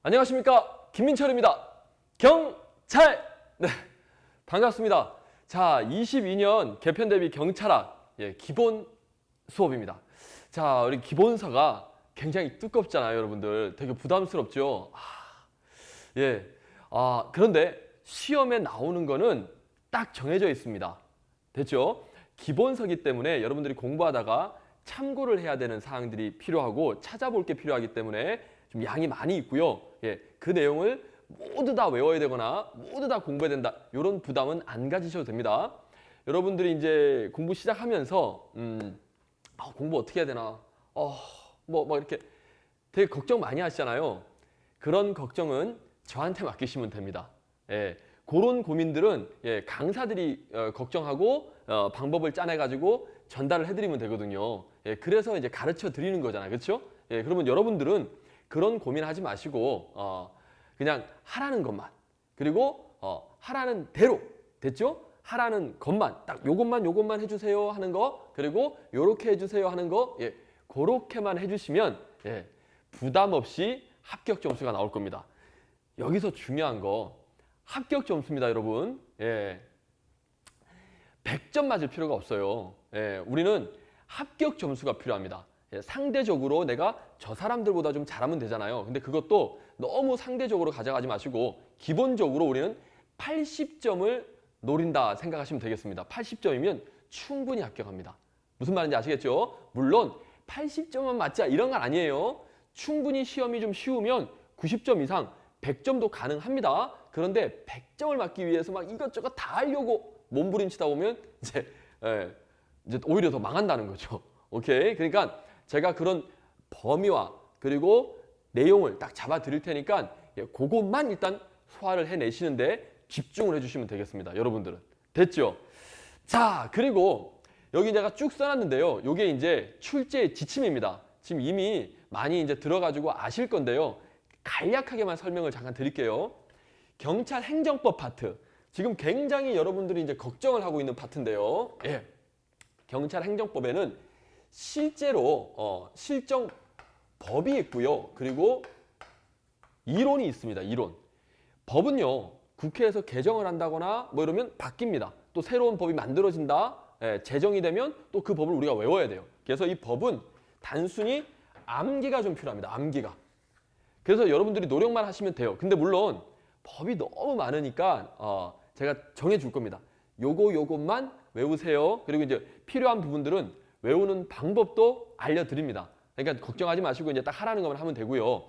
안녕하십니까, 김민철입니다. 경찰! 네, 반갑습니다. 자, 22년 개편 대비 경찰학 기본 수업입니다. 자, 우리 기본서가 굉장히 두껍잖아요, 여러분들. 되게 부담스럽죠? 그런데 시험에 나오는 거는 딱 정해져 있습니다. 됐죠? 기본서기 때문에 여러분들이 공부하다가 참고를 해야 되는 사항들이 필요하고 찾아볼 게 필요하기 때문에 좀 양이 많이 있고요. 그 내용을 모두 다 외워야 되거나 모두 다 공부해야 된다, 이런 부담은 안 가지셔도 됩니다. 여러분들이 이제 공부 시작하면서 공부 어떻게 해야 되나, 이렇게 되게 걱정 많이 하시잖아요. 그런 걱정은 저한테 맡기시면 됩니다. 그런 고민들은 강사들이 걱정하고 방법을 짜내가지고 전달을 해드리면 되거든요. 그래서 이제 가르쳐 드리는 거잖아요, 그렇죠? 그러면 여러분들은 그런 고민하지 마시고 그냥 하라는 것만, 그리고 하라는 대로, 됐죠? 하라는 것만, 딱 요것만 해주세요 하는 거, 그리고 요렇게 해주세요 하는 거, 그렇게만 해주시면 부담 없이 합격 점수가 나올 겁니다. 여기서 중요한 거 합격 점수입니다, 여러분. 100점 맞을 필요가 없어요. 우리는 합격 점수가 필요합니다. 상대적으로 내가 저 사람들보다 좀 잘하면 되잖아요. 근데 그것도 너무 상대적으로 가져가지 마시고 기본적으로 우리는 80점을 노린다 생각하시면 되겠습니다. 80점이면 충분히 합격합니다. 무슨 말인지 아시겠죠? 물론 80점만 맞자 이런 건 아니에요. 충분히 시험이 좀 쉬우면 90점 이상 100점도 가능합니다. 그런데 100점을 맞기 위해서 막 이것저것 다 하려고 몸부림치다 보면 이제 오히려 더 망한다는 거죠. 오케이? 그러니까 제가 그런 범위와 그리고 내용을 딱 잡아 드릴 테니까 그것만 일단 소화를 해내시는데 집중을 해주시면 되겠습니다, 여러분들은. 됐죠? 자, 그리고 여기 내가 쭉 써놨는데요. 이게 이제 출제 지침입니다. 지금 이미 많이 이제 들어가지고 아실 건데요. 간략하게만 설명을 잠깐 드릴게요. 경찰 행정법 파트. 지금 굉장히 여러분들이 이제 걱정을 하고 있는 파트인데요. 경찰 행정법에는 실제로 실정 법이 있고요. 그리고 이론이 있습니다. 이론. 법은요, 국회에서 개정을 한다거나 뭐 이러면 바뀝니다. 또 새로운 법이 만들어진다. 제정이 되면 또 그 법을 우리가 외워야 돼요. 그래서 이 법은 단순히 암기가 좀 필요합니다. 암기가. 그래서 여러분들이 노력만 하시면 돼요. 근데 물론 법이 너무 많으니까 제가 정해줄 겁니다. 요것만 외우세요. 그리고 이제 필요한 부분들은 외우는 방법도 알려드립니다. 그러니까 걱정하지 마시고 이제 딱 하라는 것만 하면 되고요.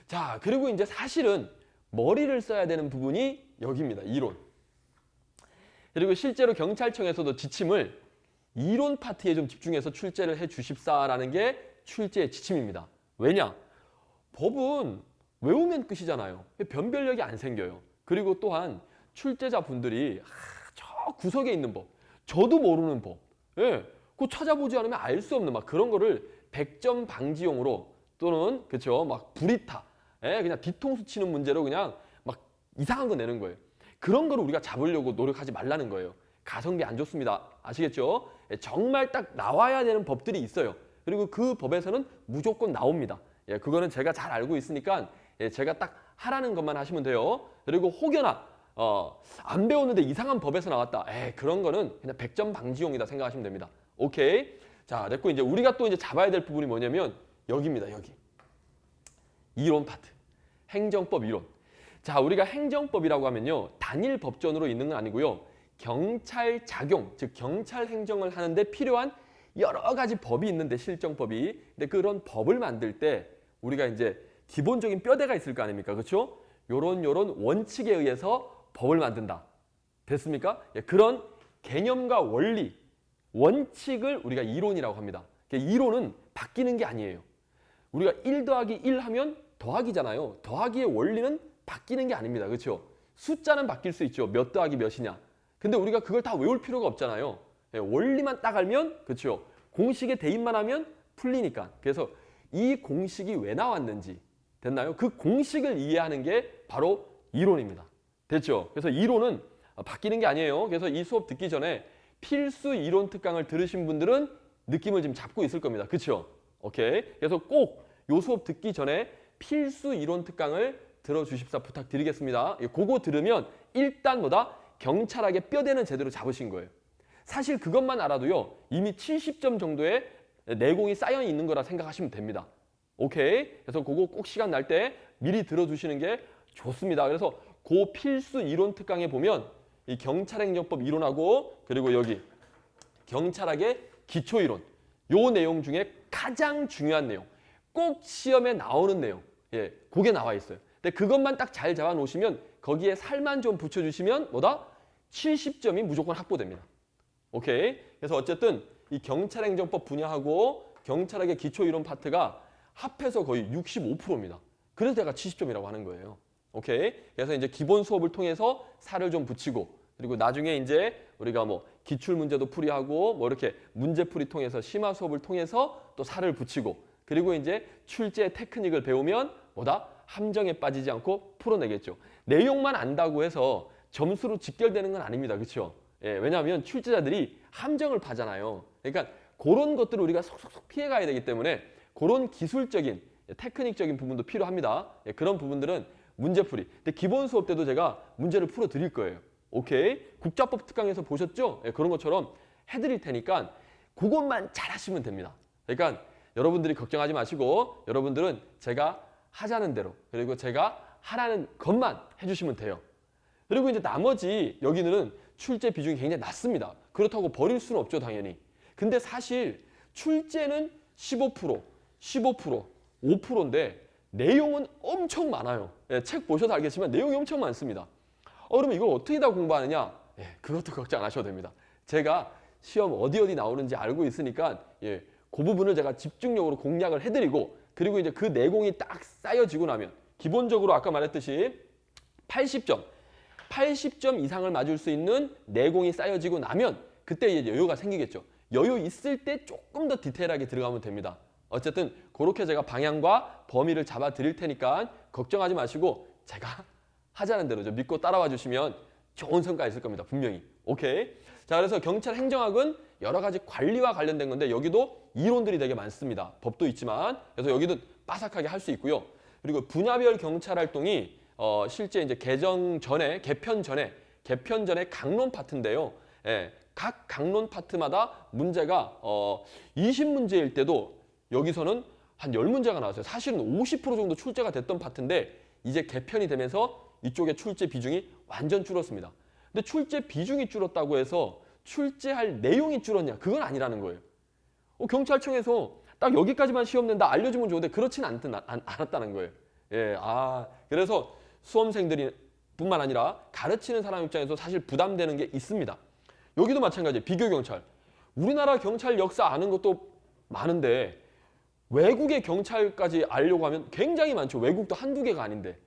자, 그리고 이제 사실은 머리를 써야 되는 부분이 여기입니다. 이론. 그리고 실제로 경찰청에서도 지침을 이론 파트에 좀 집중해서 출제를 해 주십사라는 게 출제 지침입니다. 왜냐? 법은 외우면 끝이잖아요. 변별력이 안 생겨요. 그리고 또한 출제자 분들이 저 구석에 있는 법, 저도 모르는 법, 그거 찾아보지 않으면 알 수 없는 막 그런 거를 100점 방지용으로 또는 그쵸, 막 불이타, 그냥 뒤통수 치는 문제로 그냥 막 이상한 거 내는 거예요. 그런 거를 우리가 잡으려고 노력하지 말라는 거예요. 가성비 안 좋습니다. 아시겠죠? 정말 딱 나와야 되는 법들이 있어요. 그리고 그 법에서는 무조건 나옵니다. 그거는 제가 잘 알고 있으니까 제가 딱 하라는 것만 하시면 돼요. 그리고 혹여나 안 배웠는데 이상한 법에서 나왔다. 그런 거는 그냥 100점 방지용이다 생각하시면 됩니다. 오케이? 자, 됐고 이제 우리가 또 이제 잡아야 될 부분이 뭐냐면 여기입니다. 여기. 이론 파트. 행정법 이론. 자, 우리가 행정법이라고 하면요, 단일 법전으로 있는 건 아니고요. 경찰 작용, 즉 경찰 행정을 하는데 필요한 여러 가지 법이 있는데, 실정법이. 근데 그런 법을 만들 때 우리가 이제 기본적인 뼈대가 있을 거 아닙니까? 그렇죠? 요런 원칙에 의해서 법을 만든다. 됐습니까? 그런 개념과 원리, 원칙을 우리가 이론이라고 합니다. 이론은 바뀌는 게 아니에요. 우리가 1 더하기 1 하면 더하기잖아요. 더하기의 원리는 바뀌는 게 아닙니다. 그렇죠? 숫자는 바뀔 수 있죠. 몇 더하기 몇이냐. 근데 우리가 그걸 다 외울 필요가 없잖아요. 원리만 딱 알면, 그렇죠? 공식에 대입만 하면 풀리니까. 그래서 이 공식이 왜 나왔는지, 됐나요? 그 공식을 이해하는 게 바로 이론입니다. 됐죠? 그래서 이론은 바뀌는 게 아니에요. 그래서 이 수업 듣기 전에 필수 이론 특강을 들으신 분들은 느낌을 지금 잡고 있을 겁니다. 그렇죠? 오케이? 그래서 꼭 이 수업 듣기 전에 필수 이론 특강을 들어주십사 부탁드리겠습니다. 그거 들으면 일단 뭐다? 경찰학의 뼈대는 제대로 잡으신 거예요. 사실 그것만 알아도요, 이미 70점 정도의 내공이 쌓여 있는 거라 생각하시면 됩니다. 오케이? 그래서 그거 꼭 시간 날 때 미리 들어주시는 게 좋습니다. 그래서 그 필수 이론 특강에 보면 이 경찰행정법 이론하고 그리고 여기 경찰학의 기초 이론, 요 내용 중에 가장 중요한 내용, 꼭 시험에 나오는 내용, 예, 그게 나와 있어요. 근데 그것만 딱 잘 잡아 놓으시면 거기에 살만 좀 붙여주시면 뭐다? 70점이 무조건 확보됩니다. 오케이? 그래서 어쨌든 이 경찰행정법 분야하고 경찰학의 기초 이론 파트가 합해서 거의 65%입니다. 그래서 제가 70점이라고 하는 거예요. 오케이? 그래서 이제 기본 수업을 통해서 살을 좀 붙이고 그리고 나중에 이제 우리가 뭐 기출 문제도 풀이하고 뭐 이렇게 문제풀이 통해서 심화 수업을 통해서 또 살을 붙이고 그리고 이제 출제 테크닉을 배우면 뭐다? 함정에 빠지지 않고 풀어내겠죠. 내용만 안다고 해서 점수로 직결되는 건 아닙니다. 그렇죠? 예, 왜냐하면 출제자들이 함정을 파잖아요. 그러니까 그런 것들을 우리가 속속속 피해가야 되기 때문에 그런 기술적인 테크닉적인 부분도 필요합니다. 예, 그런 부분들은 문제풀이. 근데 기본 수업 때도 제가 문제를 풀어드릴 거예요. 오케이? 국자법 특강에서 보셨죠? 예, 그런 것처럼 해드릴 테니까 그것만 잘하시면 됩니다. 그러니까 여러분들이 걱정하지 마시고 여러분들은 제가 하자는 대로 그리고 제가 하라는 것만 해주시면 돼요. 그리고 이제 나머지 여기는 출제 비중이 굉장히 낮습니다. 그렇다고 버릴 수는 없죠, 당연히. 근데 사실 출제는 15%, 5%인데 내용은 엄청 많아요. 예, 책 보셔도 알겠지만 내용이 엄청 많습니다. 그러면 이걸 어떻게 다 공부하느냐? 예, 그것도 걱정 안 하셔도 됩니다. 제가 시험 어디 나오는지 알고 있으니까 예, 그 부분을 제가 집중력으로 공략을 해드리고 그리고 이제 그 내공이 딱 쌓여지고 나면 기본적으로 아까 말했듯이 80점 이상을 맞을 수 있는 내공이 쌓여지고 나면 그때 이제 여유가 생기겠죠. 여유 있을 때 조금 더 디테일하게 들어가면 됩니다. 어쨌든 그렇게 제가 방향과 범위를 잡아 드릴 테니까 걱정하지 마시고 제가 하자는 대로 좀 믿고 따라와 주시면 좋은 성과 있을 겁니다. 분명히. 오케이? 자, 그래서 경찰 행정학은 여러 가지 관리와 관련된 건데 여기도 이론들이 되게 많습니다. 법도 있지만 그래서 여기도 빠삭하게 할 수 있고요. 그리고 분야별 경찰 활동이 실제 이제 개편 전에 강론 파트인데요. 예, 각 강론 파트마다 문제가 20문제일 때도 여기서는 한 10문제가 나왔어요. 사실은 50% 정도 출제가 됐던 파트인데 이제 개편이 되면서 이쪽에 출제 비중이 완전 줄었습니다. 근데 출제 비중이 줄었다고 해서 출제할 내용이 줄었냐? 그건 아니라는 거예요. 경찰청에서 딱 여기까지만 시험 낸다 알려주면 좋은데 그렇지는 않았다는 거예요. 예, 그래서 수험생들이 뿐만 아니라 가르치는 사람 입장에서 사실 부담되는 게 있습니다. 여기도 마찬가지예요. 비교경찰. 우리나라 경찰 역사 아는 것도 많은데 외국의 경찰까지 알려고 하면 굉장히 많죠. 외국도 한두 개가 아닌데.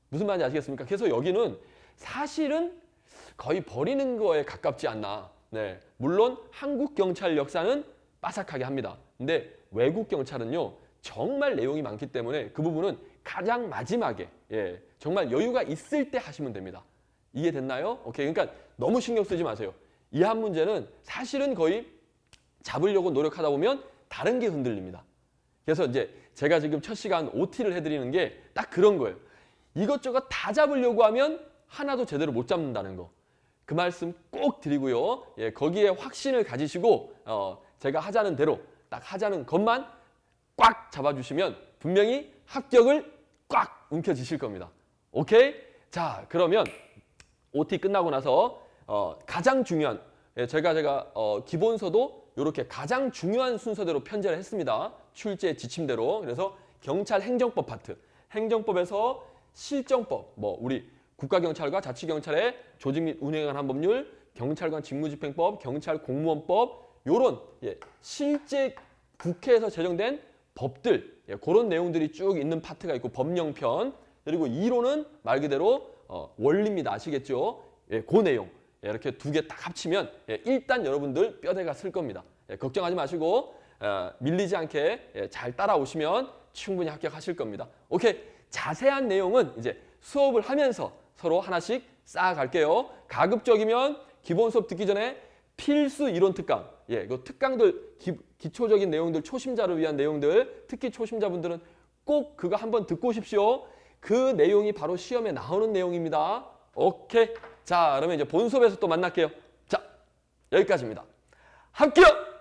무슨 말인지 아시겠습니까? 그래서 여기는 사실은 거의 버리는 거에 가깝지 않나. 네, 물론 한국 경찰 역사는 빠삭하게 합니다. 근데 외국 경찰은요. 정말 내용이 많기 때문에 그 부분은 가장 마지막에 정말 여유가 있을 때 하시면 됩니다. 이해됐나요? 오케이. 그러니까 너무 신경 쓰지 마세요. 이 한 문제는 사실은 거의 잡으려고 노력하다 보면 다른 게 흔들립니다. 그래서 이제 제가 지금 첫 시간 OT를 해드리는 게 딱 그런 거예요. 이것저것 다 잡으려고 하면 하나도 제대로 못 잡는다는 거. 그 말씀 꼭 드리고요. 예, 거기에 확신을 가지시고 제가 하자는 대로 딱 하자는 것만 꽉 잡아주시면 분명히 합격을 꽉 움켜쥐실 겁니다. 오케이? 자, 그러면 OT 끝나고 나서 가장 중요한 제가 기본서도 이렇게 가장 중요한 순서대로 편제를 했습니다. 출제 지침대로. 그래서 경찰 행정법 파트. 행정법에서 실정법, 뭐 우리 국가경찰과 자치경찰의 조직 및 운행에 관한 법률, 경찰관 직무집행법, 경찰 공무원법 요런 실제 국회에서 제정된 법들 그런 내용들이 쭉 있는 파트가 있고 법령편 그리고 이론은 말 그대로 원리입니다. 아시겠죠? 그 내용 이렇게 두 개 딱 합치면 일단 여러분들 뼈대가 쓸 겁니다. 걱정하지 마시고 밀리지 않게 잘 따라오시면 충분히 합격하실 겁니다. 오케이. 자세한 내용은 이제 수업을 하면서 서로 하나씩 쌓아갈게요. 가급적이면 기본 수업 듣기 전에 필수 이론 특강, 그 특강들 기초적인 내용들, 초심자를 위한 내용들, 특히 초심자분들은 꼭 그거 한번 듣고 오십시오. 그 내용이 바로 시험에 나오는 내용입니다. 오케이. 자, 그러면 이제 본 수업에서 또 만날게요. 자, 여기까지입니다. 합격!